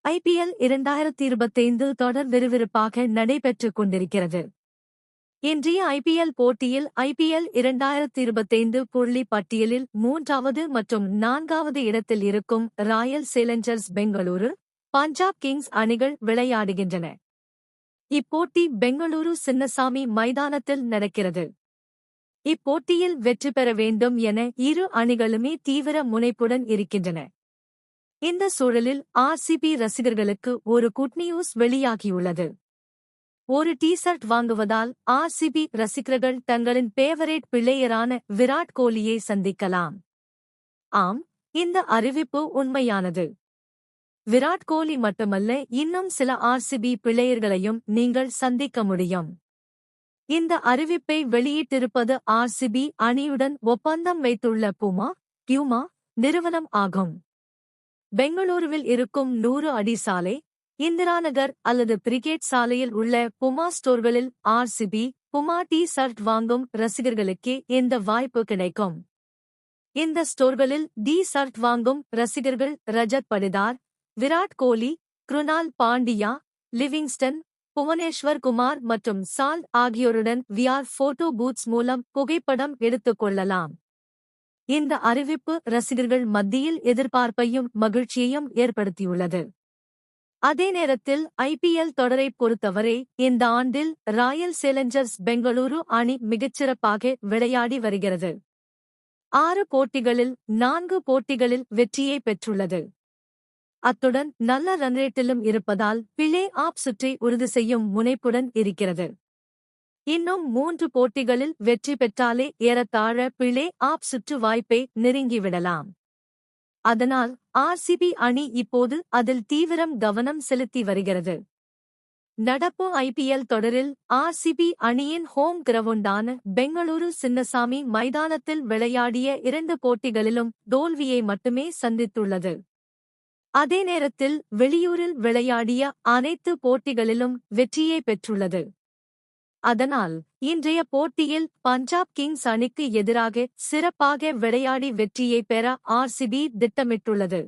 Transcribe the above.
IPL 2025 தொடர் விறுவிறுப்பாக நடைபெற்றுக் கொண்டிருக்கிறது. இன்றைய IPL போட்டியில் IPL 2025 புள்ளி பட்டியலில் 3வது மற்றும் 4வது இடத்தில் இருக்கும் Royal Challengers Bengaluru, Punjab Kings அணிகள் விளையாடுகின்றன. இப்போட்டி பெங்களூரு சின்னசாமி மைதானத்தில் நடக்கிறது. இப்போட்டியில் வெற்றி பெற வேண்டும் என இரு அணிகளுமே தீவிர முனைப்புடன் இருக்கின்றன. இந்த சூழலில் RCB ரசிகர்களுக்கு ஒரு குட் நியூஸ் வெளியாகியுள்ளது. ஒரு டி-ஷர்ட் வாங்குவதால் RCB ரசிகர்கள் தங்களின் பேவரேட் பிளேயரான விராட் கோலியை சந்திக்கலாம். ஆம், இந்த அறிவிப்பு உண்மையானது. விராட் கோலி மட்டுமல்ல, இன்னும் சில RCB பிளேயர்களையும் நீங்கள் சந்திக்க முடியும். இந்த அறிவிப்பை வெளியிட்டிருப்பது RCB அணியுடன் ஒப்பந்தம் வைத்துள்ள பியூமா நிறுவனம் ஆகும். பெங்களூருவில் இருக்கும் 100 அடி சாலை, இந்திராநகர் அல்லது பிரிகேட் சாலையில் உள்ள புமா ஸ்டோர்களில் RCB புமா டி-ஷர்ட் வாங்கும் ரசிகர்களுக்கே இந்த வாய்ப்பு கிடைக்கும். இந்த ஸ்டோர்களில் டி-ஷர்ட் வாங்கும் ரசிகர்கள் ரஜத் படிதார், விராட் கோலி, கிருணால் பாண்டியா, லிவிங்ஸ்டன், புவனேஸ்வர் குமார் மற்றும் சால்ட் ஆகியோருடன் VR போட்டோ பூத்ஸ் மூலம் புகைப்படம் எடுத்துக் கொள்ளலாம். இந்த அறிவிப்பு ரசிகர்கள் மத்தியில் எதிர்பார்ப்பையும் மகிழ்ச்சியையும் ஏற்படுத்தியுள்ளது. அதே நேரத்தில் IPL தொடரைப் பொறுத்தவரை இந்த ஆண்டில் ராயல் சேலஞ்சர்ஸ் பெங்களூரு அணி மிகச்சிறப்பாக விளையாடி வருகிறது. 6 போட்டிகளில் 4 போட்டிகளில் வெற்றியை பெற்றுள்ளது. அத்துடன் நல்ல ரன்ரேட்டிலும் இருப்பதால் பிளே ஆஃப் சுற்றை உறுதி செய்யும் முனைப்புடன் இருக்கிறது. இன்னும் 3 போட்டிகளில் வெற்றி பெற்றாலே ஏறத்தாழ பிளே ஆஃப் சுற்று வாய்ப்பை நெருங்கிவிடலாம். அதனால் RCB அணி இப்போது அதில் தீவிரம் கவனம் செலுத்தி வருகிறது. நடப்பு IPL தொடரில் RCB அணியின் ஹோம் கிரவுண்டான பெங்களூரு சின்னசாமி மைதானத்தில் விளையாடிய 2 போட்டிகளிலும் தோல்வியை மட்டுமே சந்தித்துள்ளது. அதே நேரத்தில் வெளியூரில் விளையாடிய அனைத்து போட்டிகளிலும் வெற்றியை பெற்றுள்ளது. அதனால் இன்றைய போட்டியில் பஞ்சாப் கிங்ஸ் அணிக்கு எதிராக சிறப்பாக விளையாடி வெற்றியை பெற RCB திட்டமிட்டுள்ளது.